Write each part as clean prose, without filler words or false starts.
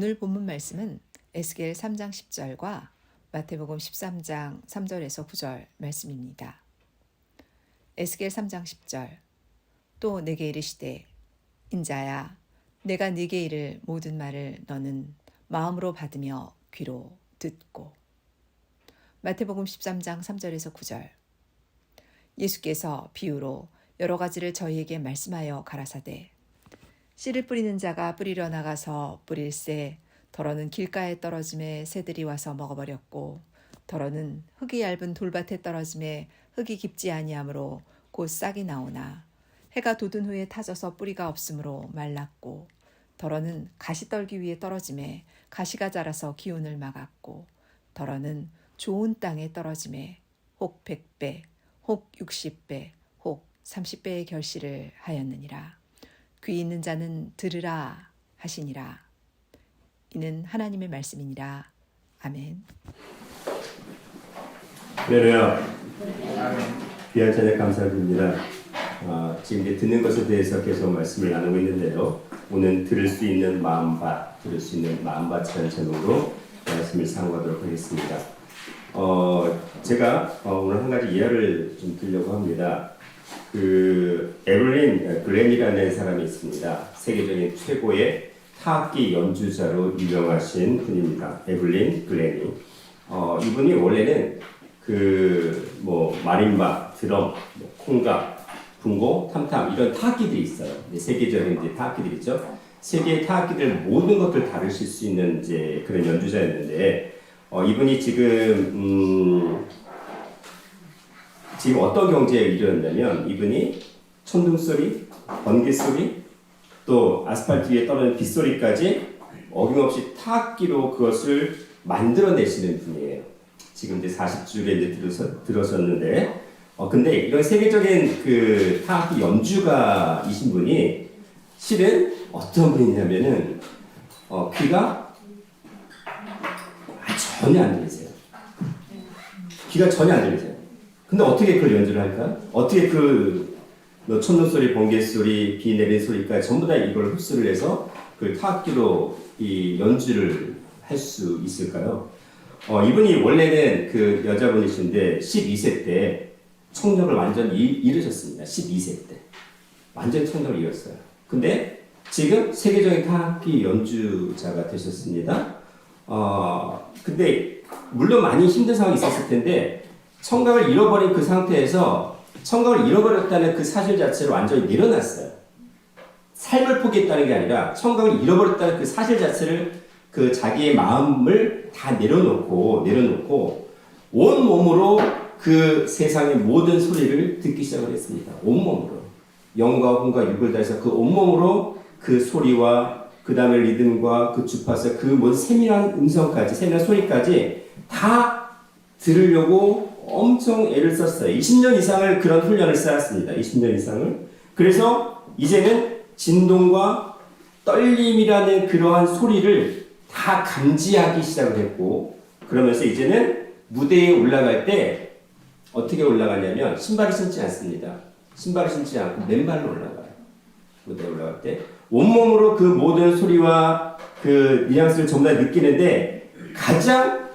오늘 본문 말씀은 에스겔 3장 10절과 마태복음 13장 3절에서 9절 말씀입니다. 에스겔 3장 10절 또 내게 이르시되 인자야 내가 네게 이를 모든 말을 너는 마음으로 받으며 귀로 듣고. 마태복음 13장 3절에서 9절 예수께서 비유로 여러 가지를 저희에게 말씀하여 가라사대 씨를 뿌리는 자가 뿌리려 나가서 뿌릴새 더러는 길가에 떨어짐에 새들이 와서 먹어버렸고 더러는 흙이 얇은 돌밭에 떨어짐에 흙이 깊지 아니하므로 곧 싹이 나오나 해가 돋은 후에 타져서 뿌리가 없으므로 말랐고 더러는 가시떨기 위에 떨어짐에 가시가 자라서 기운을 막았고 더러는 좋은 땅에 떨어짐에 혹 100배 혹 60배 혹 30배의 결실을 하였느니라. 귀 있는 자는 들으라 하시니라. 이는 하나님의 말씀이니라. 아멘. 할렐루야. 귀한 찬양 감사드립니다. 지금 이제 듣는 것에 대해서 계속 말씀을 나누고 있는데요. 오늘 들을 수 있는 마음밭, 들을 수 있는 마음밭이라는 제목으로 말씀을 사용하도록 하겠습니다. 제가 오늘 한 가지 이야기를 좀 드리려고 합니다. 에블린 글렌이라는 사람이 있습니다. 세계적인 최고의 타악기 연주자로 유명하신 분입니다. 에블린 글렌이. 이분이 원래는 마림바, 드럼, 콩각, 붕고, 탐탐 이런 타악기들이 있어요. 세계적인 이제 타악기들 있죠. 세계의 타악기들 모든 것들 다루실 수 있는 이제 그런 연주자였는데 이분이 지금 어떤 경제에 이르렀냐면 이분이 천둥 소리, 번개 소리, 또 아스팔트 위에 떨어지는 빗소리까지 어김없이 타악기로 그것을 만들어내시는 분이에요. 지금 이제 40주에 이제 들어섰는데, 근데 이런 세계적인 그 타악기 연주가이신 분이 실은 어떤 분이냐면은 귀가 전혀 안 들리세요. 귀가 전혀 안 들리세요. 근데 어떻게 그걸 연주를 할까? 어떻게 천둥 소리, 번개 소리, 비 내리는 소리까지 전부 다 이걸 흡수를 해서 그 타악기로 이 연주를 할 수 있을까요? 이분이 원래는 그 여자분이신데 12세 때 청력을 완전히 잃으셨습니다. 12세 때. 완전 청력을 잃었어요. 근데 지금 세계적인 타악기 연주자가 되셨습니다. 근데 물론 많이 힘든 상황이 있었을 텐데 청각을 잃어버린 그 상태에서 청각을 잃어버렸다는 그 사실 자체를 완전히 내려놨어요. 삶을 포기했다는 게 아니라 청각을 잃어버렸다는 그 사실 자체를 그 자기의 마음을 다 내려놓고 온 몸으로 그 세상의 모든 소리를 듣기 시작을 했습니다. 온몸으로. 영과 혼과 육을 다해서 그 온몸으로 그 소리와 그 다음에 리듬과 그 주파수 그 모든 세밀한 음성까지 세밀한 소리까지 다 들으려고 엄청 애를 썼어요. 20년 이상을 그런 훈련을 쌓았습니다. 20년 이상을. 그래서 이제는 진동과 떨림이라는 그러한 소리를 다 감지하기 시작을 했고 그러면서 이제는 무대에 올라갈 때 어떻게 올라가냐면 신발을 신지 않습니다. 신발을 신지 않고 맨발로 올라가요. 무대에 올라갈 때 온몸으로 그 모든 소리와 그 뉘앙스를 전부 다 느끼는데 가장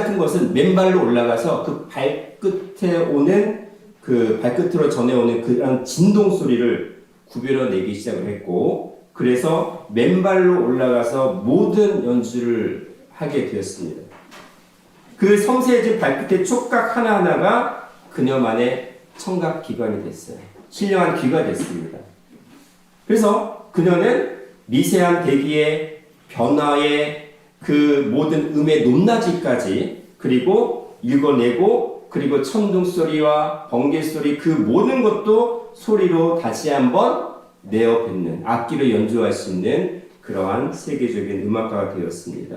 큰 것은 맨발로 올라가서 그 발끝에 오는 그 발끝으로 전해오는 그런 진동 소리를 구별해내기 시작을 했고 그래서 맨발로 올라가서 모든 연주를 하게 되었습니다. 그 섬세해진 발끝의 촉각 하나하나가 그녀만의 청각 기관이 됐어요. 신령한 귀가 됐습니다. 그래서 그녀는 미세한 대기의 변화의 그 모든 음의 높낮이까지 그리고 읽어내고 그리고 천둥 소리와 번개 소리 그 모든 것도 소리로 다시 한번 내어 뱉는 악기로 연주할 수 있는 그러한 세계적인 음악가가 되었습니다.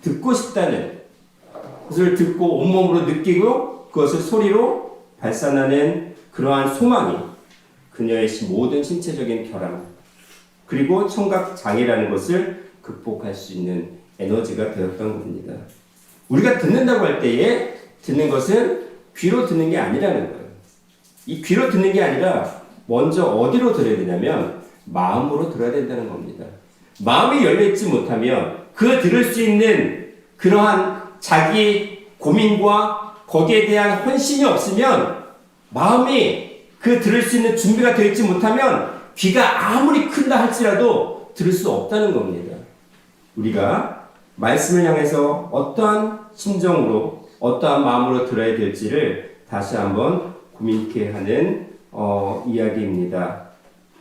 듣고 싶다는 것을 듣고 온몸으로 느끼고 그것을 소리로 발산하는 그러한 소망이 그녀의 모든 신체적인 결함 그리고 청각 장애라는 것을 극복할 수 있는 에너지가 되었던 겁니다. 우리가 듣는다고 할 때에 듣는 것은 귀로 듣는 게 아니라는 거예요. 이 귀로 듣는 게 아니라 먼저 어디로 들어야 되냐면 마음으로 들어야 된다는 겁니다. 마음이 열려있지 못하면 그 들을 수 있는 그러한 자기 고민과 거기에 대한 헌신이 없으면 마음이 그 들을 수 있는 준비가 되어 있지 못하면 귀가 아무리 큰다 할지라도 들을 수 없다는 겁니다. 우리가 말씀을 향해서 어떠한 심정으로 어떠한 마음으로 들어야 될지를 다시 한번 고민케 하는 이야기입니다.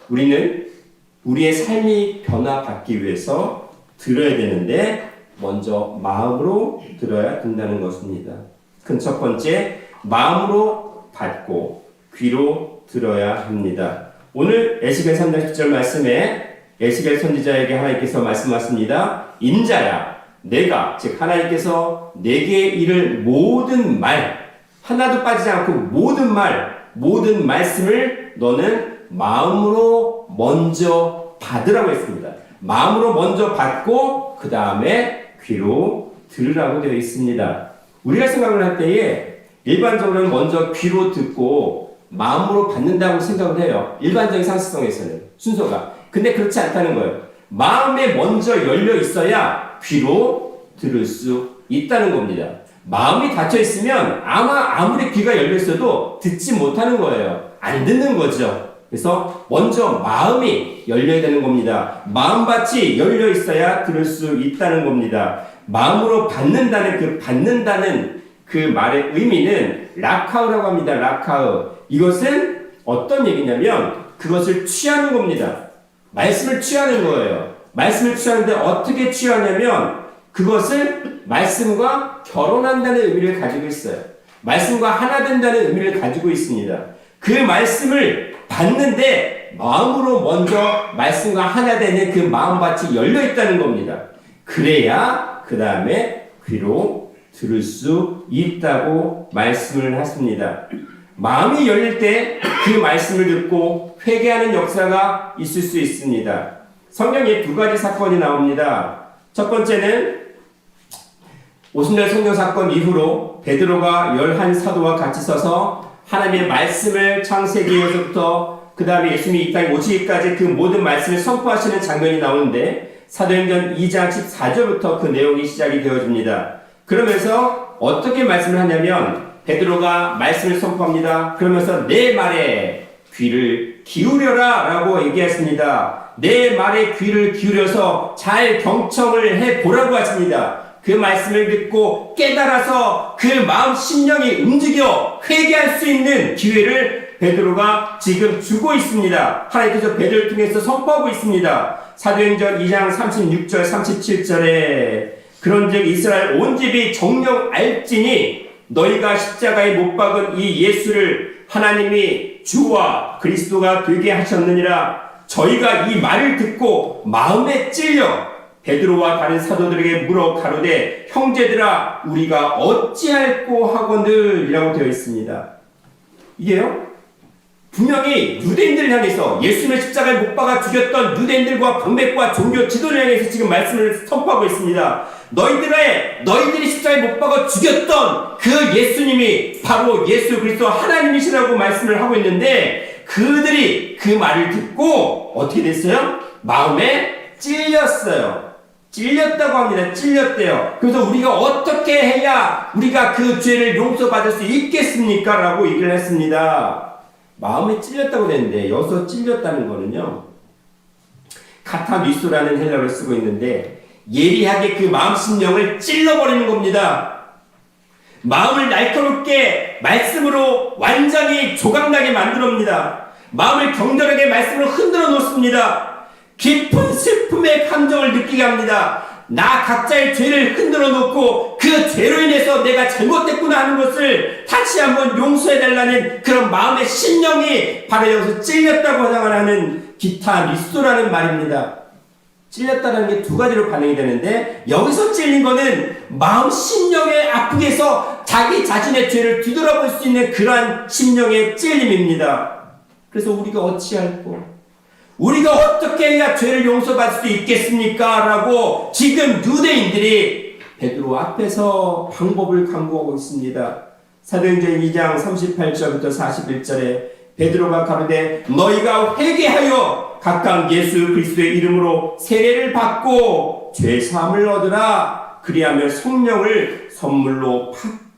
우리는 우리의 삶이 변화받기 위해서 들어야 되는데 먼저 마음으로 들어야 된다는 것입니다. 큰 첫 번째, 마음으로 받고 귀로 들어야 합니다. 오늘 에스겔 3장 10절 말씀에 에스겔 선지자에게 하나님께서 말씀하십니다. 인자야, 내가 즉 하나님께서 내게 이를 모든 말 하나도 빠지지 않고 모든 말씀을 너는 마음으로 먼저 받으라고 했습니다. 마음으로 먼저 받고 그 다음에 귀로 들으라고 되어 있습니다. 우리가 생각을 할 때에 일반적으로는 먼저 귀로 듣고 마음으로 받는다고 생각을 해요. 일반적인 상식성에서는 순서가. 근데 그렇지 않다는 거예요. 마음에 먼저 열려 있어야 귀로 들을 수 있다는 겁니다. 마음이 닫혀 있으면 아무리 귀가 열려 있어도 듣지 못하는 거예요. 안 듣는 거죠. 그래서 먼저 마음이 열려야 되는 겁니다. 마음밭이 열려 있어야 들을 수 있다는 겁니다. 마음으로 받는다는 그 말의 의미는 라카우라고 합니다. 라카우. 이것은 어떤 얘기냐면 그것을 취하는 겁니다. 말씀을 취하는 거예요. 말씀을 취하는데 어떻게 취하냐면 그것을 말씀과 결혼한다는 의미를 가지고 있어요. 말씀과 하나 된다는 의미를 가지고 있습니다. 그 말씀을 받는데 마음으로 먼저 말씀과 하나 되는 그 마음밭이 열려 있다는 겁니다. 그래야 그 다음에 귀로 들을 수 있다고 말씀을 하십니다. 마음이 열릴 때 그 말씀을 듣고 회개하는 역사가 있을 수 있습니다. 성경에 두 가지 사건이 나옵니다. 첫 번째는 오순절 성령 사건 이후로 베드로가 11사도와 같이 서서 하나님의 말씀을 창세기에서부터 그 다음에 예수님이 이 땅에 오시기까지 그 모든 말씀을 선포하시는 장면이 나오는데 사도행전 2장 14절부터 그 내용이 시작이 되어집니다. 그러면서 어떻게 말씀을 하냐면 베드로가 말씀을 선포합니다. 그러면서 내 말에 귀를 기울여라 라고 얘기했습니다. 내 말에 귀를 기울여서 잘 경청을 해보라고 하십니다. 그 말씀을 듣고 깨달아서 그 마음 심령이 움직여 회개할 수 있는 기회를 베드로가 지금 주고 있습니다. 하나님께서 베드로를 통해서 선포하고 있습니다. 사도행전 2장 36절 37절에 그런즉 이스라엘 온 집이 정녕 알지니 너희가 십자가에 못 박은 이 예수를 하나님이 주와 그리스도가 되게 하셨느니라. 저희가 이 말을 듣고 마음에 찔려 베드로와 다른 사도들에게 물어 가로되 형제들아 우리가 어찌할꼬 하거늘 이라고 되어 있습니다. 이게요 분명히 유대인들을 향해서 예수님을 십자가에 못 박아 죽였던 유대인들과 방백과 종교 지도를 향해서 지금 말씀을 선포하고 있습니다. 너희들이 십자가에 못 박아 죽였던 그 예수님이 바로 예수 그리스도 하나님이시라고 말씀을 하고 있는데 그들이 그 말을 듣고 어떻게 됐어요? 마음에 찔렸어요. 찔렸다고 합니다. 찔렸대요. 그래서 우리가 어떻게 해야 우리가 그 죄를 용서받을 수 있겠습니까? 라고 얘기를 했습니다. 마음에 찔렸다고 되는데 여기서 찔렸다는 거는요 카타뉘소라는 헬라어를 쓰고 있는데 예리하게 그 마음 심령을 찔러버리는 겁니다. 마음을 날카롭게 말씀으로 완전히 조각나게 만들어옵니다. 마음을 격렬하게 말씀으로 흔들어 놓습니다. 깊은 슬픔의 감정을 느끼게 합니다. 나 각자의 죄를 흔들어 놓고 그 죄로 인해서 내가 잘못됐구나 하는 것을 다시 한번 용서해달라는 그런 마음의 심령이 바로 여기서 찔렸다고 하는 기타뉘소라는 말입니다. 찔렸다는 게 두 가지로 반응이 되는데 여기서 찔린 거는 마음 심령의 아프게 해서 자기 자신의 죄를 뒤돌아볼 수 있는 그러한 심령의 찔림입니다. 그래서 우리가 어찌할꼬 우리가 어떻게 해야 죄를 용서받을 수 있겠습니까? 라고 지금 유대인들이 베드로 앞에서 방법을 강구하고 있습니다. 사도행전 2장 38절부터 41절에 베드로가 가로되 너희가 회개하여 각각 예수 그리스도의 이름으로 세례를 받고 죄 사함을 얻으라. 그리하면 성령을 선물로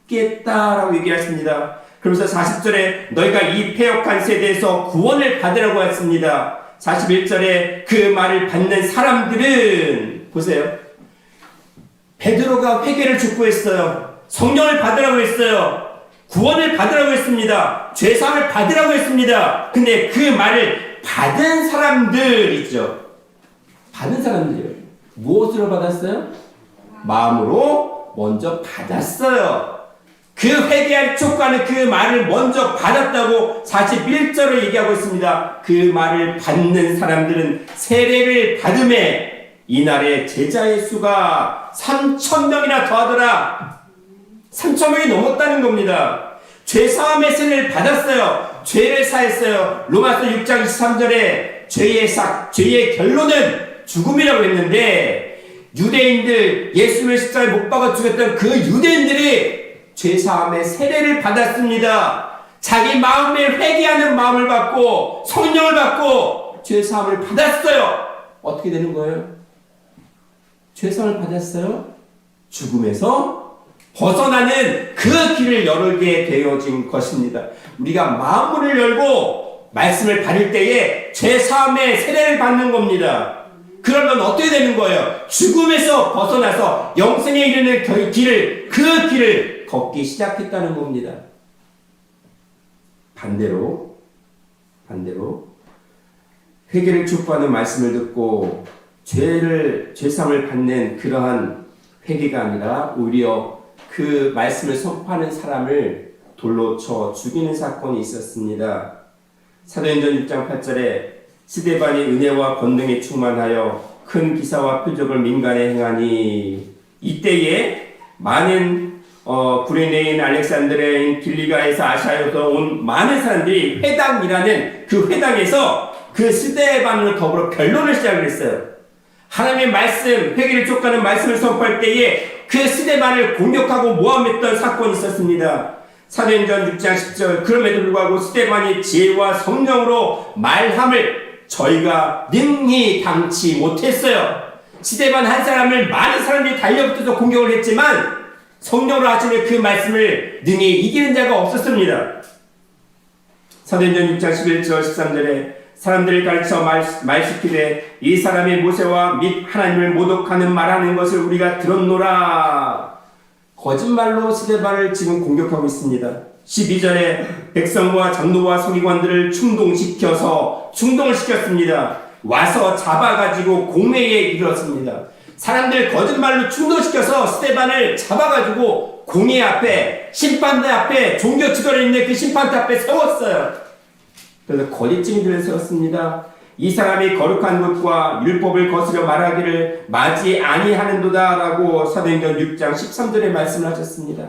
받겠다라고 얘기했습니다. 그러면서 40절에 너희가 이 패역한 세대에서 구원을 받으라고 했습니다. 41절에 그 말을 받는 사람들은 보세요. 베드로가 회개를 촉구했어요. 성령을 받으라고 했어요. 구원을 받으라고 했습니다. 죄사함을 받으라고 했습니다. 근데 그 말을 받은 사람들 있죠. 받은 사람들이요. 무엇으로 받았어요? 마음으로 먼저 받았어요. 그 회개할 촉구하는 그 말을 먼저 받았다고 41절을 얘기하고 있습니다. 그 말을 받는 사람들은 세례를 받음에 이날의 제자의 수가 3,000명이나 더하더라. 3,000명이 넘었다는 겁니다. 죄사함의 세례를 받았어요. 죄를 사했어요. 로마서 6장 23절에 죄의 결론은 죽음이라고 했는데 유대인들 예수를 십자가에 못 박아 죽였던 그 유대인들이 죄사함의 세례를 받았습니다. 자기 마음에 회개하는 마음을 받고 성령을 받고 죄사함을 받았어요. 어떻게 되는 거예요? 죄사함을 받았어요. 죽음에서 벗어나는 그 길을 열게 되어진 것입니다. 우리가 마음문을 열고 말씀을 받을 때에 죄사함의 세례를 받는 겁니다. 그러면 어떻게 되는 거예요? 죽음에서 벗어나서 영생에 이르는 그 길을 걷기 시작했다는 겁니다. 반대로 회개를 촉구하는 말씀을 듣고 죄사함을 받는 그러한 회개가 아니라 오히려 그 말씀을 선포하는 사람을 돌로 쳐 죽이는 사건이 있었습니다. 사도행전 6장 8절에 스데반이 은혜와 권능에 충만하여 큰 기사와 표적을 민간에 행하니 이때에 많은 구레네인, 알렉산드레인, 길리가에서 아시아에서 온 많은 사람들이 회당이라는 그 회당에서 그 스데반으로 더불어 변론을 시작했어요. 하나님의 말씀, 회개를 촉구하는 말씀을 선포할 때에 그 스데반을 공격하고 모함했던 사건이 있었습니다. 사도행전 6장 10절 그럼에도 불구하고 스데반이 지혜와 성령으로 말함을 저희가 능히 당치 못했어요. 스데반 한 사람을 많은 사람들이 달려붙어서 공격을 했지만 성령으로 하시는 그 말씀을 능히 이기는 자가 없었습니다. 사도행전 6장 11절 13절에 사람들을 가르쳐 말시키되 이 사람이 모세와 및 하나님을 모독하는 말하는 것을 우리가 들었노라. 거짓말로 스데반을 지금 공격하고 있습니다. 12절에 백성과 장로와 서기관들을 충동을 시켰습니다. 와서 잡아가지고 공회에 이르렀습니다. 사람들 거짓말로 충동시켜서 스데반을 잡아가지고 공회 앞에 심판대 앞에 종교 지도를 있는 그 심판대 앞에 세웠어요. 그래서 거짓 증인들을 세웠습니다. 이 사람이 거룩한 것과 율법을 거스려 말하기를 마지 아니하는도다 라고 사도행전 6장 13절에 말씀을 하셨습니다.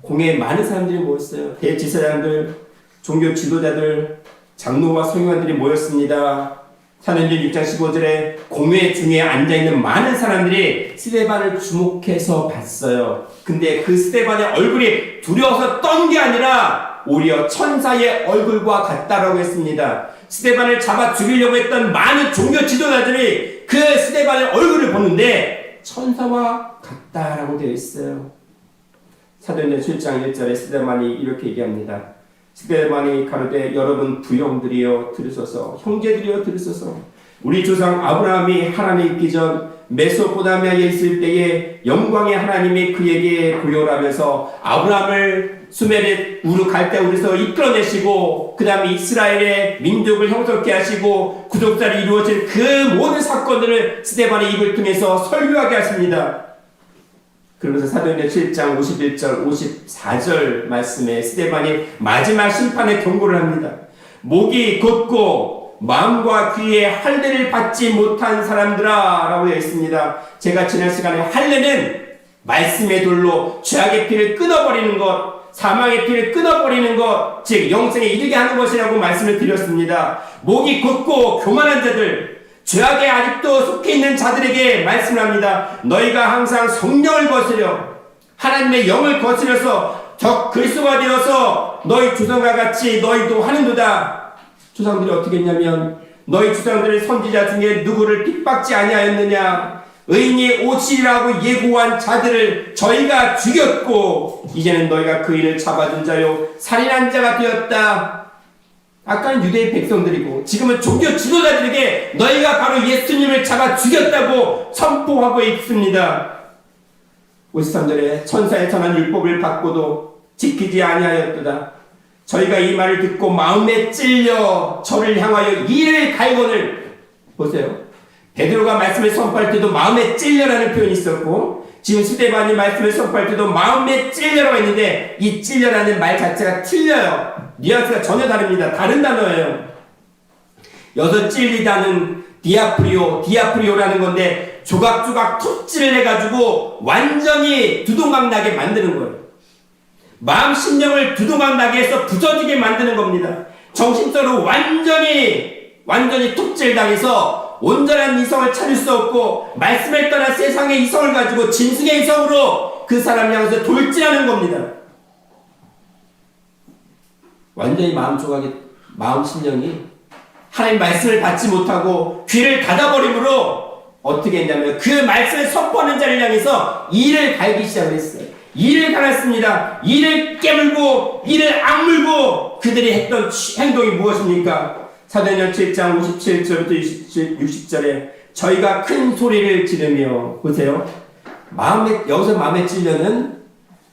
공회에 많은 사람들이 모였어요. 대제사장들, 종교 지도자들, 장로와 서기관들이 모였습니다. 사도행전 6장 15절에 공회 중에 앉아있는 많은 사람들이 스데반을 주목해서 봤어요. 근데 그 스데반의 얼굴이 두려워서 떤 게 아니라 오히려 천사의 얼굴과 같다라고 했습니다. 스데반을 잡아 죽이려고 했던 많은 종교 지도자들이 그 스데반의 얼굴을 보는데 천사와 같다라고 되어 있어요. 사도행전 7장 1절에 스데반이 이렇게 얘기합니다. 스데반이 가로되 여러분 부형들이여 들으소서, 형제들이여 들으소서. 우리 조상 아브라함이 하나님 있기 전 메소포타미아에 있을 때에 영광의 하나님이 그에게 보여라면서 아브라함을 수메르 우르 갈대우르에서 이끌어내시고 그 다음에 이스라엘의 민족을 형성케 하시고 구속사를 이루어진 그 모든 사건들을 스데반의 입을 통해서 설교하게 하십니다. 그러면서 사도행전 7장 51절 54절 말씀에 스데반이 마지막 심판의 경고를 합니다. 목이 곧고 마음과 귀에 할례를 받지 못한 사람들아 라고 되어 있습니다. 제가 지난 시간에 할례는 말씀의 돌로 죄악의 피를 끊어버리는 것, 사망의 피를 끊어버리는 것, 즉 영생에 이르게 하는 것이라고 말씀을 드렸습니다. 목이 곧고 교만한 자들, 죄악에 아직도 속해 있는 자들에게 말씀을 합니다. 너희가 항상 성령을 거스려 하나님의 영을 거스려서 적 그리스도가 되어서 너희 조상과 같이 너희도 하는도다. 조상들이 어떻게 했냐면 너희 주상들의 선지자 중에 누구를 핍박지 아니하였느냐? 의인이 오시리라고 예고한 자들을 저희가 죽였고 이제는 너희가 그인을 잡아둔 자요 살인한 자가 되었다. 아까는 유대의 백성들이고 지금은 종교 지도자들에게 너희가 바로 예수님을 잡아 죽였다고 선포하고 있습니다. 53절에 천사의 전한 율법을 받고도 지키지 아니하였도다. 저희가 이 말을 듣고 마음에 찔려 저를 향하여 이를 갈거늘. 보세요. 베드로가 말씀을 선포할 때도 마음에 찔려라는 표현이 있었고 지금 스데반이 말씀을 선포할 때도 마음에 찔려라고 했는데 이 찔려라는 말 자체가 틀려요. 뉘앙스가 전혀 다릅니다. 다른 단어예요. 여기서 찔리다는 디아프리오라는 건데 조각조각 톱질을 해가지고 완전히 두동강 나게 만드는 거예요. 마음 심령을 두동강 나게 해서 부서지게 만드는 겁니다. 정신적으로 완전히 톱질당해서 온전한 이성을 찾을 수 없고 말씀을 떠나 세상의 이성을 가지고 짐승의 이성으로 그 사람 향해서 돌진하는 겁니다. 완전히 마음 심령이 하나님 말씀을 받지 못하고 귀를 닫아버림으로 어떻게 했냐면 그 말씀을 선포하는 자를 향해서 이를 갈기 시작을 했어요. 이를 갈았습니다. 이를 깨물고 이를 악물고 그들이 했던 행동이 무엇입니까? 사도행전 7장 57절부터 60절에 저희가 큰 소리를 지르며 보세요. 여기서 마음에 찔려는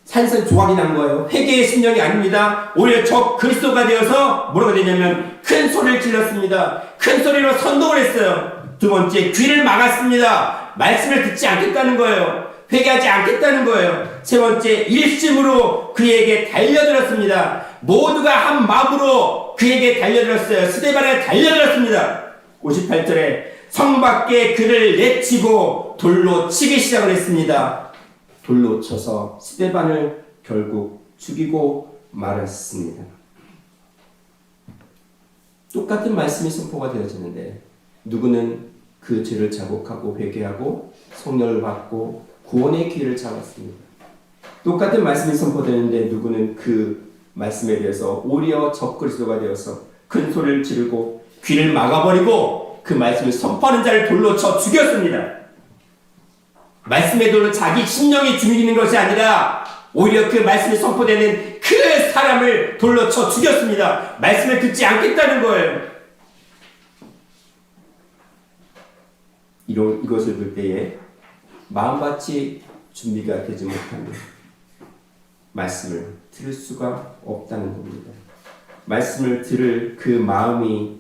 산산 조각이 난 거예요. 회개의 심령이 아닙니다. 오히려 저 그리스도가 되어서 뭐라고 되냐면 큰 소리를 질렀습니다. 큰 소리로 선동을 했어요. 두 번째, 귀를 막았습니다. 말씀을 듣지 않겠다는 거예요. 회개하지 않겠다는 거예요. 세 번째, 일심으로 그에게 달려들었습니다. 모두가 한 마음으로 그에게 달려들었어요. 스데반에 달려들었습니다. 58절에 성 밖에 그를 내치고 돌로 치기 시작을 했습니다. 돌로 쳐서 스데반을 결국 죽이고 말았습니다. 똑같은 말씀이 선포가 되어지는데 누구는 그 죄를 자복하고 회개하고 성령을 받고 구원의 기회를 잡았습니다. 똑같은 말씀이 선포되는데 누구는 그 말씀에 대해서 오히려 적그리스도가 되어서 큰 소리를 지르고 귀를 막아버리고 그 말씀을 선포하는 자를 돌로 쳐 죽였습니다. 말씀의 돌로 자기 심령이 죽이는 것이 아니라 오히려 그 말씀이 선포되는 그 사람을 돌로 쳐 죽였습니다. 말씀을 듣지 않겠다는 거예요. 이것을 볼 때에 마음같이 준비가 되지 못하면 말씀을 들을 수가 없다는 겁니다. 말씀을 들을 그 마음이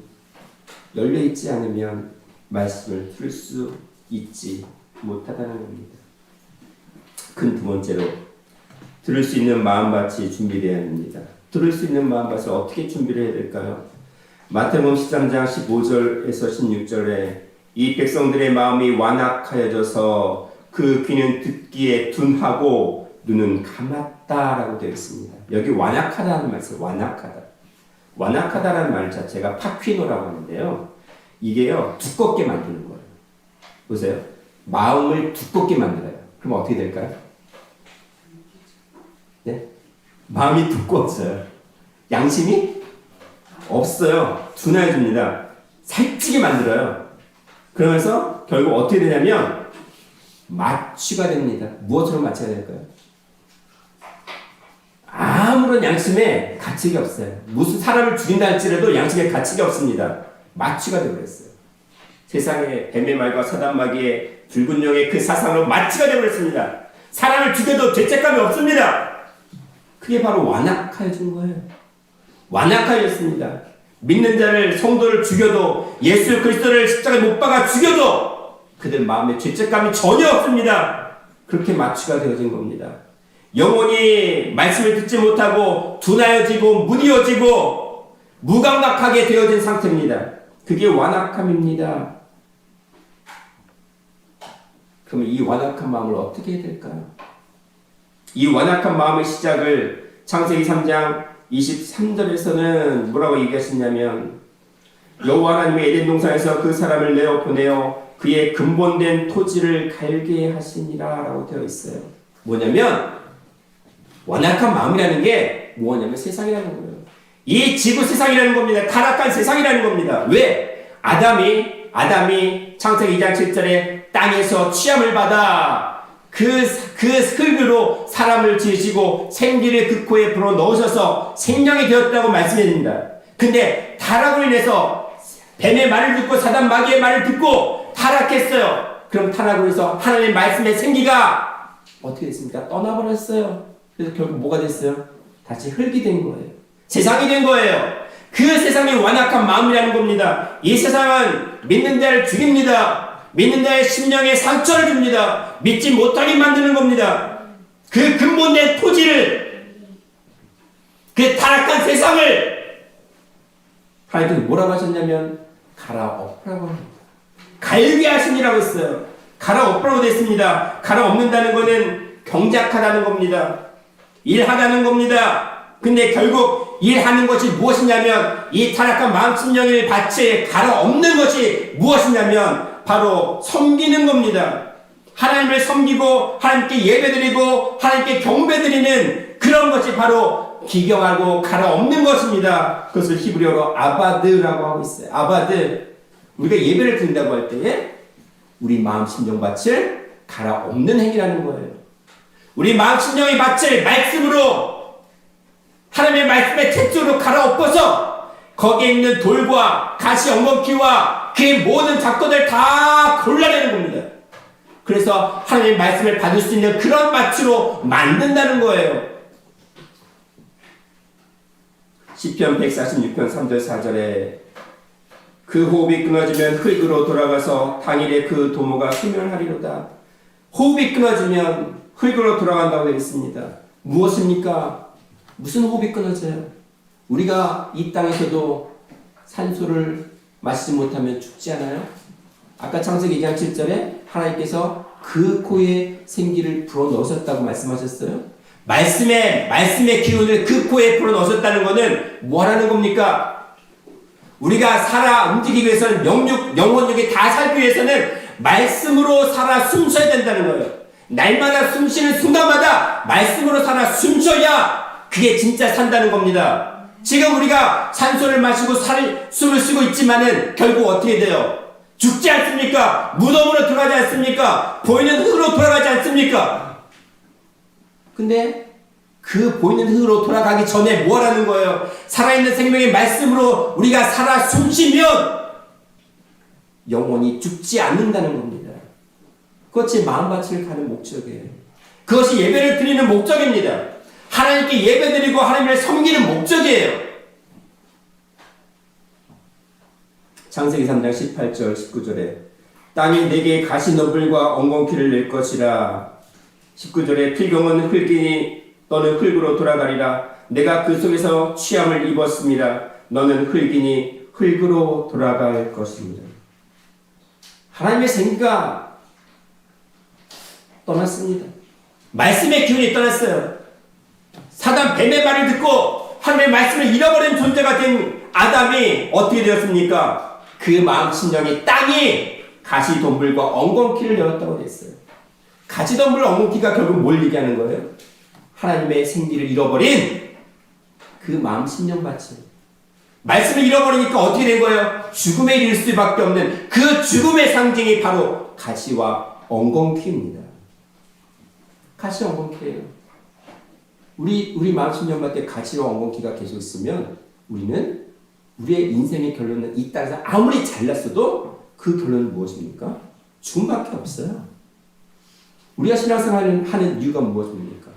열려있지 않으면 말씀을 들을 수 있지 못하다는 겁니다. 큰 두 번째로 들을 수 있는 마음밭이 준비되어야 합니다. 들을 수 있는 마음밭을 어떻게 준비를 해야 될까요? 마태복음 13장 15절에서 16절에 이 백성들의 마음이 완악하여져서 그 귀는 듣기에 둔하고 눈은 감았다라고 되어 있습니다. 여기 완악하다는 말씀, 완악하다라는 말 자체가 파퀴노라고 하는데요. 이게요 두껍게 만드는 거예요. 보세요. 마음을 두껍게 만들어요. 그럼 어떻게 될까요? 네? 마음이 두꺼워져요. 양심이 없어요. 둔해집니다. 살찌게 만들어요. 그러면서 결국 어떻게 되냐면 마취가 됩니다. 무엇으로 마취가 될까요? 아무런 양심에 가치가 없어요. 무슨 사람을 죽인다 할지라도 양심에 가치가 없습니다. 마취가 되어버렸어요. 세상의 뱀의 말과 사단마귀의 붉은 용의 그 사상으로 마취가 되어버렸습니다. 사람을 죽여도 죄책감이 없습니다. 그게 바로 완악하여진 거예요. 완악하였습니다. 믿는 자를 성도를 죽여도 예수 그리스도를 십자가에 못 박아 죽여도 그들 마음에 죄책감이 전혀 없습니다. 그렇게 마취가 되어진 겁니다. 영혼이 말씀을 듣지 못하고 둔하여지고 무디어지고 무감각하게 되어진 상태입니다. 그게 완악함입니다. 그러면 이 완악한 마음을 어떻게 해야 될까요? 이 완악한 마음의 시작을 창세기 3장 23절에서는 뭐라고 얘기하시냐면 여호와 하나님의 에덴 동산에서 그 사람을 내어 보내어 그의 근본된 토지를 갈게 하시니라 라고 되어 있어요. 뭐냐면 완악한 마음이라는 게 뭐냐면 세상이라는 거예요. 이 지구 세상이라는 겁니다. 타락한 세상이라는 겁니다. 왜? 아담이 창세기 2장 7절에 땅에서 취함을 받아 그 흙으로 사람을 지으시고 생기를 그 코에 불어 넣으셔서 생명이 되었다고 말씀했습니다. 근데 타락으로 인해서 뱀의 말을 듣고 사단 마귀의 말을 듣고 타락했어요. 그럼 타락으로 해서 하나님의 말씀의 생기가 어떻게 됐습니까? 떠나버렸어요. 그래서 결국 뭐가 됐어요? 다시 흙이 된 거예요. 세상이 된 거예요. 그 세상이 완악한 마음이라는 겁니다. 이 세상은 믿는 자를 죽입니다. 믿는 자의 심령에 상처를 줍니다. 믿지 못하게 만드는 겁니다. 그 근본된 토지를, 그 타락한 세상을 하나님께서 뭐라고 하셨냐면 갈아엎으라고 합니다. 갈게 하시니라고 했어요. 갈아엎으라고 됐습니다. 갈아엎는다는 것은 경작하다는 겁니다. 일하다는 겁니다. 근데 결국 일하는 것이 무엇이냐면 이 타락한 마음 심령의 밭을 갈아엎는 것이 무엇이냐면 바로 섬기는 겁니다. 하나님을 섬기고 하나님께 예배드리고 하나님께 경배드리는 그런 것이 바로 기경하고 갈아엎는 것입니다. 그것을 히브리어로 아바드라고 하고 있어요. 아바드. 우리가 예배를 드린다고 할 때에 우리 마음 심령 밭을 갈아엎는 행위라는 거예요. 우리 마음 심령의 밭을 말씀으로 하나님의 말씀의 탯줄로 갈아엎어서 거기에 있는 돌과 가시 엉겅퀴와 그의 모든 작도들 다 골라내는 겁니다. 그래서 하나님의 말씀을 받을 수 있는 그런 밭으로 만든다는 거예요. 시편 146편 3절 4절에 그 호흡이 끊어지면 흙으로 돌아가서 당일에 그 도모가 소멸하리로다. 호흡이 끊어지면 흙으로 돌아간다고 되어 있습니다. 무엇입니까? 무슨 호흡이 끊어져요? 우리가 이 땅에서도 산소를 마시지 못하면 죽지 않아요? 아까 창세기 2장 7절에 하나님께서 그 코에 생기를 불어넣으셨다고 말씀하셨어요. 말씀의 기운을 그 코에 불어넣으셨다는 것은 뭐 하라는 겁니까? 우리가 살아 움직이기 위해서는 영혼력이 다 살기 위해서는 말씀으로 살아 숨쉬어야 된다는 거예요. 날마다 숨쉬는 순간마다 말씀으로 살아 숨쉬어야 그게 진짜 산다는 겁니다. 지금 우리가 산소를 마시고 숨을 쉬고 있지만은 결국 어떻게 돼요? 죽지 않습니까? 무덤으로 들어가지 않습니까? 보이는 흙으로 돌아가지 않습니까? 근데 그 보이는 흙으로 돌아가기 전에 뭐 하라는 거예요? 살아있는 생명의 말씀으로 우리가 살아 숨쉬면 영원히 죽지 않는다는 겁니다. 그것이 마음밭을 가는 목적이에요. 그것이 예배를 드리는 목적입니다. 하나님께 예배드리고 하나님을 섬기는 목적이에요. 창세기 3장 18절 19절에 땅이 내게 가시너블과 엉겅퀴를 낼 것이라. 19절에 필경은 흙이니 너는 흙으로 돌아가리라. 내가 그 속에서 취함을 입었습니다. 너는 흙이니 흙으로 돌아갈 것입니다. 하나님의 생기가 떠났습니다. 말씀의 기운이 떠났어요. 사단 뱀의 말을 듣고 하나님의 말씀을 잃어버린 존재가 된 아담이 어떻게 되었습니까? 그 마음 심령이 땅이 가시덤불과 엉겅퀴를 열었다고 됐어요. 가시덤불 엉겅퀴가 결국 뭘 얘기하는 거예요? 하나님의 생기를 잃어버린 그 마음 심령 밭을. 말씀을 잃어버리니까 어떻게 된 거예요? 죽음에 이를 수밖에 없는 그 죽음의 상징이 바로 가시와 엉겅퀴입니다. 가시 엉겅퀴예요. 우리 마음 심령 밭에 가시와 엉겅퀴가 계속 있으면 우리는 우리의 인생의 결론은 이 땅에서 아무리 잘났어도 그 결론은 무엇입니까? 죽음밖에 없어요. 우리가 신앙생활을 하는 이유가 무엇입니까?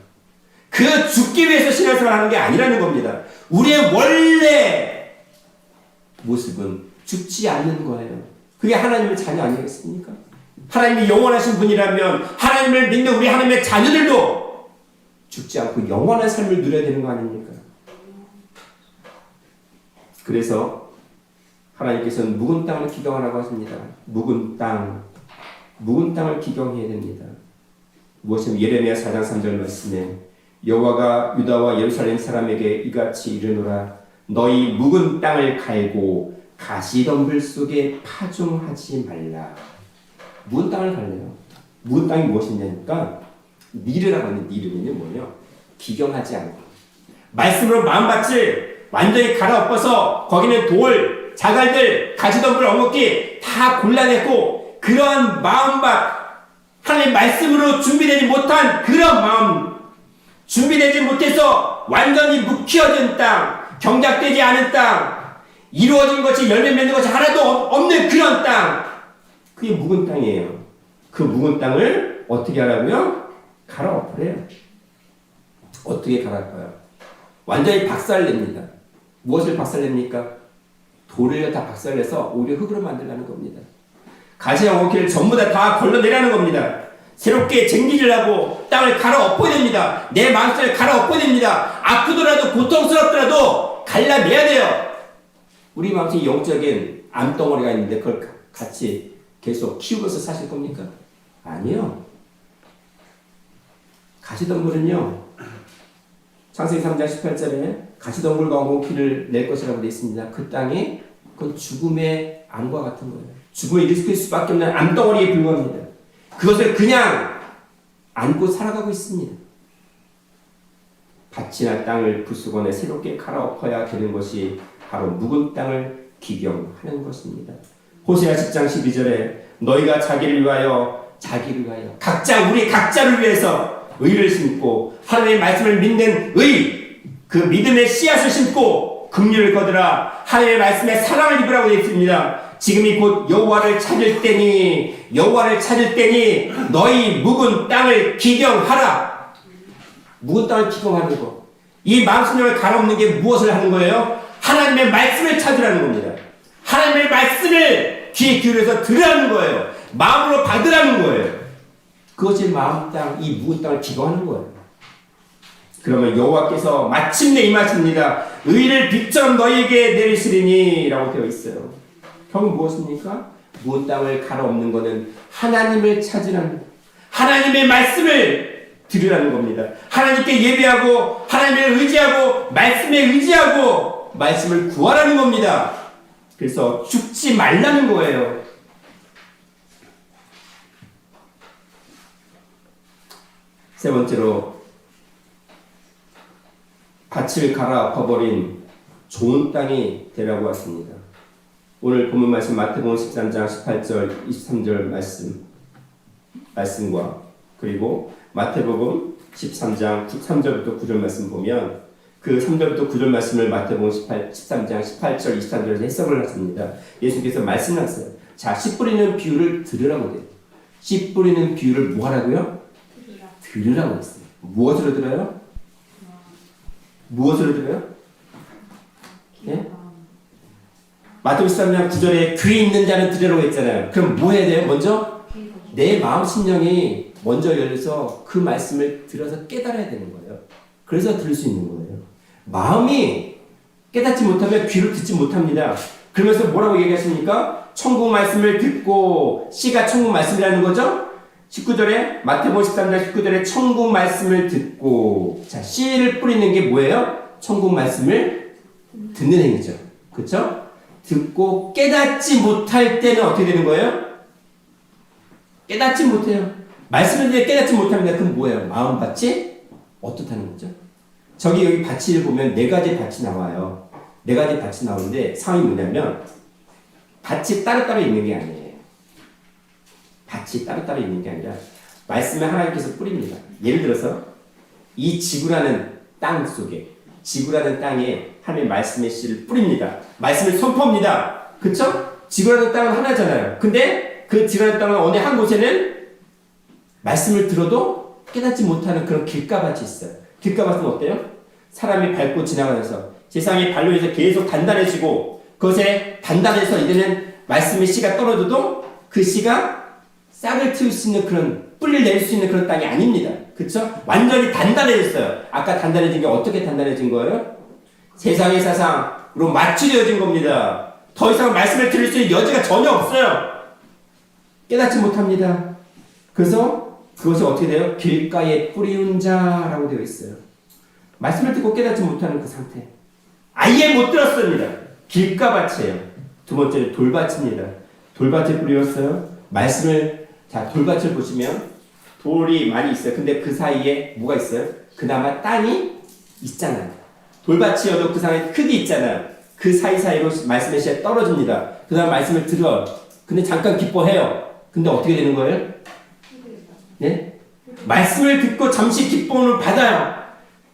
그 죽기 위해서 신앙생활을 하는 게 아니라는 겁니다. 우리의 원래 모습은 죽지 않는 거예요. 그게 하나님의 자녀 아니겠습니까? 하나님이 영원하신 분이라면 하나님을 믿는 우리 하나님의 자녀들도 죽지 않고 영원한 삶을 누려야 되는 거 아닙니까? 그래서 하나님께서는 묵은 땅을 기경하라고 하십니다. 묵은 땅을 기경해야 됩니다. 무엇이면 예레미야 4장 3절 말씀에 여호와가 유다와 예루살렘 사람에게 이같이 이르노라. 너희 묵은 땅을 갈고 가시덤불 속에 파종하지 말라. 묵은 땅을 갈래요. 묵은 땅이 무엇이냐니까 니르라고 하는 니르는 뭐냐? 기경하지 않고 말씀으로 마음밭을 완전히 갈아엎어서 거기는 돌, 자갈들, 가시덤불, 어묵기 다 골라냈고 그런 마음밭 하나님의 말씀으로 준비되지 못한 그런 마음, 준비되지 못해서 완전히 묵혀진 땅, 경작되지 않은 땅, 이루어진 것이 열매 맺는 것이 하나도 없는 그런 땅, 그게 묵은 땅이에요. 그 묵은 땅을 어떻게 하라고요? 갈아엎으래요. 어떻게 갈아엎어요? 완전히 박살냅니다. 무엇을 박살냅니까? 돌을 다 박살내서 오히려 흙으로 만들라는 겁니다. 가시와 어묵기를 전부 다 걸러내라는 겁니다. 새롭게 쟁기를 하고 땅을 갈아엎어야 됩니다. 내 마음을 갈아엎어야 됩니다. 아프더라도 고통스럽더라도 갈라내야 돼요. 우리 마음속에 영적인 암덩어리가 있는데 그걸 같이 계속 키우면서 사실 겁니까? 아니요. 가시덤불은요, 창세기 3장 18절에 가시덤불과 어묵기를 낼 것이라고 되어 있습니다. 그 땅에 그건 죽음의 암과 같은 거예요. 죽음에 이를 수밖에 없는 암덩어리에 불과합니다. 그것을 그냥 안고 살아가고 있습니다. 밭이나 땅을 부수거나 새롭게 갈아엎어야 되는 것이 바로 묵은 땅을 기경하는 것입니다. 호세아 10장 12절에 너희가 자기를 위하여 각자 우리 각자를 위해서 의를 심고 하나님의 말씀을 믿는 의, 그 믿음의 씨앗을 심고 긍휼을 거두라. 하나님의 말씀에 사랑을 입으라고 되어 있습니다. 지금이 곧 여호와를 찾을 때니 너희 묵은 땅을 기경하라. 묵은 땅을 기경하는 거. 이 마음심령을 갈아엎는 게 무엇을 하는 거예요? 하나님의 말씀을 찾으라는 겁니다. 하나님의 말씀을 귀에 기울여서 들으라는 거예요. 마음으로 받으라는 거예요. 그것이 마음 땅, 이 묵은 땅을 기경하는 거예요. 그러면 여호와께서 마침내 임하십니다. 의를 빛처럼 너희에게 내리시리니 라고 되어 있어요. 결국 무엇입니까? 묵은 땅을 갈아엎는 것은 하나님을 찾으라는, 하나님의 말씀을 들으라는 겁니다. 하나님께 예배하고 하나님을 의지하고 말씀에 의지하고 말씀을 구하라는 겁니다. 그래서 죽지 말라는 거예요. 세 번째로 밭을 갈아엎어버린 좋은 땅이 되라고 했습니다. 오늘 본문 말씀 마태복음 13장 18절 23절 말씀과 그리고 마태복음 13장 3절부터 9절 말씀 보면 그 3절부터 9절 말씀을 마태복음 13장 18절 23절에서 해석을 했습니다. 예수께서 말씀하셨어요. 자, 씨 뿌리는 비유를 들으라고 돼요. 씨 뿌리는 비유를 뭐 하라고요? 들으라고 했어요. 무엇으로 들어요? 무엇으로 들어요? 예? 마태복음 13장 9절에 귀 있는 자는 들으라고 했잖아요. 그럼 뭐 해야 돼요? 먼저 내 마음 심령이 먼저 열려서 그 말씀을 들어서 깨달아야 되는 거예요. 그래서 들을 수 있는 거예요. 마음이 깨닫지 못하면 귀로 듣지 못합니다. 그러면서 뭐라고 얘기하십니까? 천국 말씀을 듣고, 씨가 천국 말씀이라는 거죠? 19절에 마태복음 13장 19절에 천국 말씀을 듣고, 자, 씨를 뿌리는 게 뭐예요? 천국 말씀을 듣는 행위죠. 그렇죠? 듣고 깨닫지 못할 때는 어떻게 되는 거예요? 깨닫지 못해요. 말씀을 듣는데 깨닫지 못합니다. 그럼 뭐예요? 마음밭이 어떻다는 거죠? 여기 밭을 보면 네 가지 밭이 나와요. 네 가지 밭이 나오는데 상황이 뭐냐면 밭이 따로따로 있는 게 아니에요. 밭이 따로따로 있는 게 아니라 말씀을 하나님께서 뿌립니다. 예를 들어서 이 지구라는 땅 속에, 지구라는 땅에 하나님의 말씀의 씨를 뿌립니다. 말씀을 선포합니다. 그쵸? 지구라는 땅은 하나잖아요. 근데 그 지구라는 땅은 어느 한 곳에는 말씀을 들어도 깨닫지 못하는 그런 길가밭이 있어요. 길가밭은 어때요? 사람이 밟고 지나가면서 세상의 발로 해서 계속 단단해지고 그것에 단단해서 이제는 말씀의 씨가 떨어져도 그 씨가 싹을 틔울 수 있는 그런 뿌리를 낼 수 있는 그런 땅이 아닙니다. 그쵸? 완전히 단단해졌어요. 아까 단단해진 게 어떻게 단단해진 거예요? 세상의 사상으로 맞추려진 겁니다. 더 이상 말씀을 들을 수 있는 여지가 전혀 없어요. 깨닫지 못합니다. 그래서 그것이 어떻게 돼요? 길가에 뿌리운 자라고 되어 있어요. 말씀을 듣고 깨닫지 못하는 그 상태. 아예 못 들었습니다. 길가밭이에요. 두 번째는 돌밭입니다. 돌밭에 뿌렸어요. 말씀을, 자, 돌밭을 보시면 돌이 많이 있어요. 근데 그 사이에 뭐가 있어요? 그나마 땅이 있잖아요. 돌밭이어도 그 사이에 흙이 있잖아요. 그 사이사이로 말씀의 씨앗이 떨어집니다. 그 다음 말씀을 들어. 근데 잠깐 기뻐해요. 근데 어떻게 되는 거예요? 네? 말씀을 듣고 잠시 기쁨을 받아요.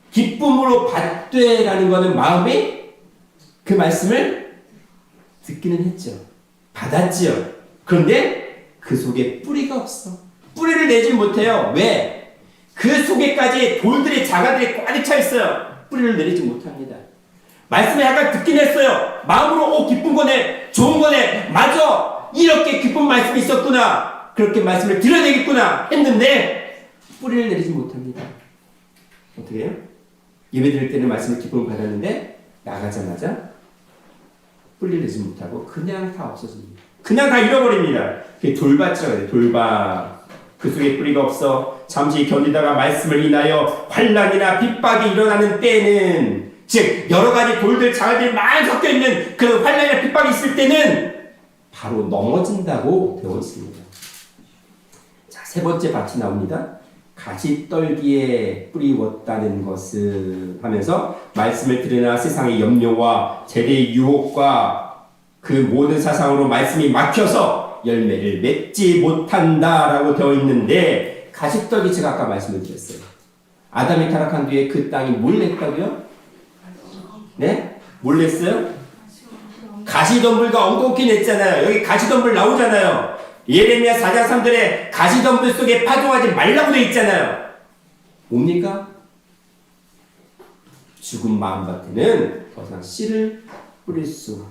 기쁨으로 받되라는 거는 마음이 그 말씀을 듣기는 했죠. 받았지요. 그런데 그 속에 뿌리가 없어. 뿌리를 내지 못해요. 왜? 그 속에까지 돌들이 자가들이 꽉 차 있어요. 뿌리를 내리지 못합니다. 말씀을 약간 듣긴 했어요. 마음으로 기쁜 거네, 좋은 거네, 맞아, 이렇게 기쁜 말씀이 있었구나, 그렇게 말씀을 들어야 되겠구나 했는데 뿌리를 내리지 못합니다. 어떻게 해요? 예배 드릴 때는 말씀을 기쁨을 받았는데 나가자마자 뿌리를 내지 못하고 그냥 다 없어집니다. 그냥 다 잃어버립니다. 그게 돌밭이라고 해요. 돌밭. 그 속에 뿌리가 없어 잠시 견디다가 말씀을 인하여 환난이나 핍박이 일어나는 때는, 즉 여러 가지 돌들 자갈들이 많이 섞여 있는 그 환난이나 핍박이 있을 때는 바로 넘어진다고 되어 있습니다. 자, 세 번째 밭이 나옵니다. 가시떨기에 뿌리웠다는 것을 하면서 말씀을 들으나 세상의 염려와 재래의 유혹과 그 모든 사상으로 말씀이 막혀서 열매를 맺지 못한다라고 되어 있는데, 가시떨기 제가 아까 말씀을 드렸어요. 아담이 타락한 뒤에 그 땅이 뭘 냈다고요? 네? 뭘 냈어요? 가시덤불과 엉겅퀴 냈잖아요. 여기 가시덤불 나오잖아요. 예레미야 4장 3절에 가시덤불 속에 파종하지 말라고 되어 있잖아요. 뭡니까? 죽은 마음밭에는 더 이상 씨를 뿌릴 수,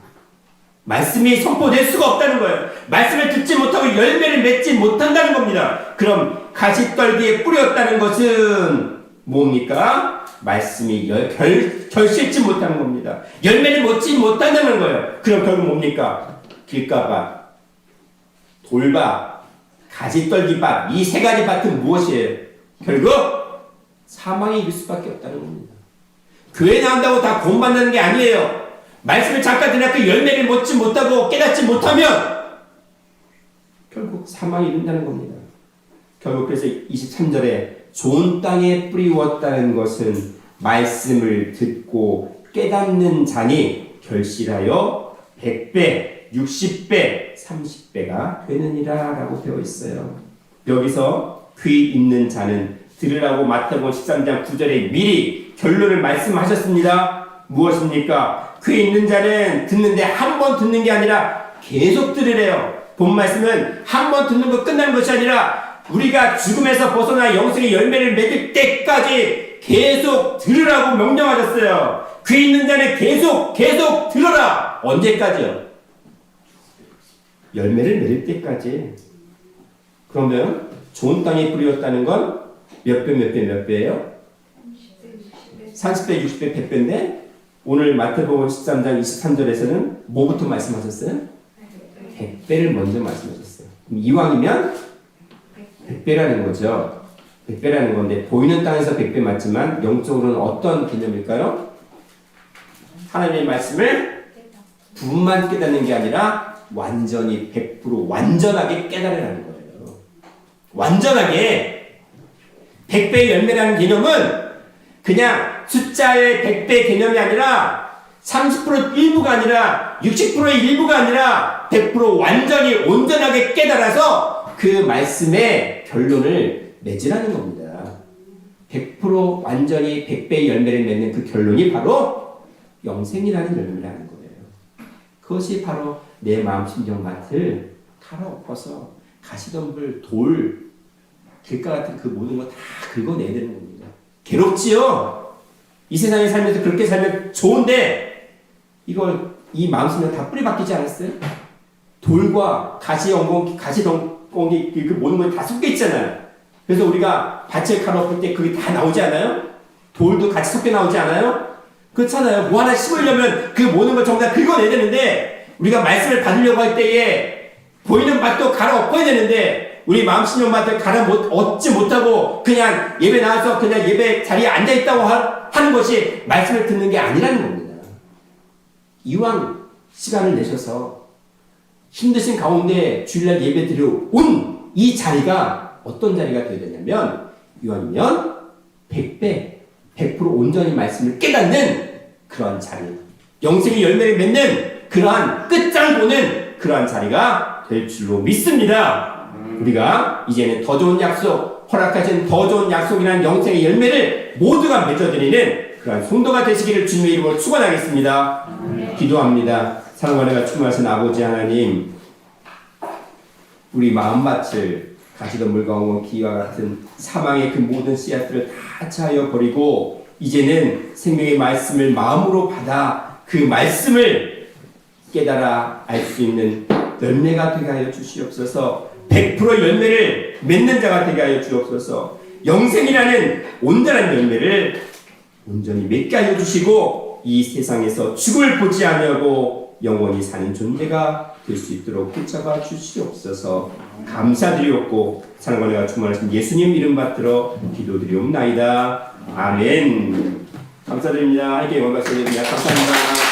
말씀이 선포될 수가 없다는 거예요. 말씀을 듣지 못하고 열매를 맺지 못한다는 겁니다. 그럼 가시떨기에 뿌렸다는 것은 뭡니까? 말씀이 결실치 못하는 겁니다. 열매를 맺지 못한다는 거예요. 그럼 결국 뭡니까? 길가밭, 돌밭, 가시떨기밭, 이 세 가지 밭은 무엇이에요? 결국 사망에 이를 수밖에 없다는 겁니다. 교회 나온다고 다 구원받는 게 아니에요. 말씀을 잠깐 들으나 그 열매를 맺지 못하고 깨닫지 못하면 결국 사망에 이른다는 겁니다. 결국 그래서 23절에 좋은 땅에 뿌리웠다는 것은 말씀을 듣고 깨닫는 자니 결실하여 100배, 60배, 30배가 되느니라 라고 되어 있어요. 여기서 귀 있는 자는 들으라고 마태복음 13장 9절에 미리 결론을 말씀하셨습니다. 무엇입니까? 귀 있는 자는 듣는데 한 번 듣는 게 아니라 계속 들으래요. 본 말씀은 한 번 듣는 거 끝나는 것이 아니라 우리가 죽음에서 벗어나 영생의 열매를 맺을 때까지 계속 들으라고 명령하셨어요. 귀 있는 자는 계속 들어라. 언제까지요? 열매를 맺을 때까지. 그러면 좋은 땅에 뿌렸다는 건 몇 배예요? 30배, 60배, 100배인데 오늘 마태복음 13장 23절에서는 뭐부터 말씀하셨어요? 100배를 먼저 말씀하셨어요. 이왕이면 100배라는 거죠. 100배라는 건데 보이는 땅에서 100배 맞지만 영적으로는 어떤 개념일까요? 하나님의 말씀을 부분만 깨닫는 게 아니라 완전히 100% 완전하게 깨달으라는 거예요. 완전하게 100배의 열매라는 개념은 그냥 숫자의 100배 개념이 아니라 30% 일부가 아니라 60%의 일부가 아니라 100% 완전히 온전하게 깨달아서 그 말씀의 결론을 맺으라는 겁니다. 100% 완전히 100배의 열매를 맺는 그 결론이 바로 영생이라는 열매라는 거예요. 그것이 바로 내 마음 심정 밭을 갈아엎어서 가시덤불, 돌, 길가 같은 그 모든 거 다 긁어내야 되는 겁니다. 괴롭지요? 이 세상에 살면서 그렇게 살면 좋은데 이걸 이 마음 심정 다 뿌리 박히지 않았어요? 돌과 가시덩공기 그 모든 거 다 섞여 있잖아요. 그래서 우리가 밭을 갈아엎을 때 그게 다 나오지 않아요? 돌도 같이 섞여 나오지 않아요? 그렇잖아요. 뭐 하나 심으려면 그 모든 걸 전부 다 긁어내야 되는데 우리가 말씀을 받으려고 할 때에 보이는 밭도 갈아엎어야 되는데 우리 마음 심령 밭을 얻지 못하고 그냥 예배 나와서 그냥 예배 자리에 앉아있다고 하는 것이 말씀을 듣는 게 아니라는 겁니다. 이왕 시간을 내셔서 힘드신 가운데 주일날 예배 드려 온 이 자리가 어떤 자리가 되어야 되냐면 이왕이면 100배, 100% 온전히 말씀을 깨닫는 그런 자리, 영생의 열매를 맺는 그러한 끝장 보는 그러한 자리가 될 줄로 믿습니다. 우리가 이제는 더 좋은 약속, 허락하신 더 좋은 약속이라는 영생의 열매를 모두가 맺어드리는 그러한 성도가 되시기를 주님의 이름으로 축원하겠습니다. 기도합니다. 사랑과 은혜가 충만하신 아버지 하나님, 우리 마음밭을 가시던 물과 엉겅퀴와 같은 사망의 그 모든 씨앗들을 다 차여 버리고 이제는 생명의 말씀을 마음으로 받아 그 말씀을 깨달아 알 수 있는 열매가 되게 하여 주시옵소서. 100% 열매를 맺는 자가 되게 하여 주옵소서. 영생이라는 온전한 열매를 온전히 맺게 하여 주시고 이 세상에서 죽을 보지 아니하고 영원히 사는 존재가 될 수 있도록 붙잡아 주시옵소서. 감사드리옵고 사랑과 은혜가 충만하신 예수님 이름 받들어 기도드리옵나이다. 아멘. 감사드립니다. 하나님께 영광 받습니다. 감사합니다.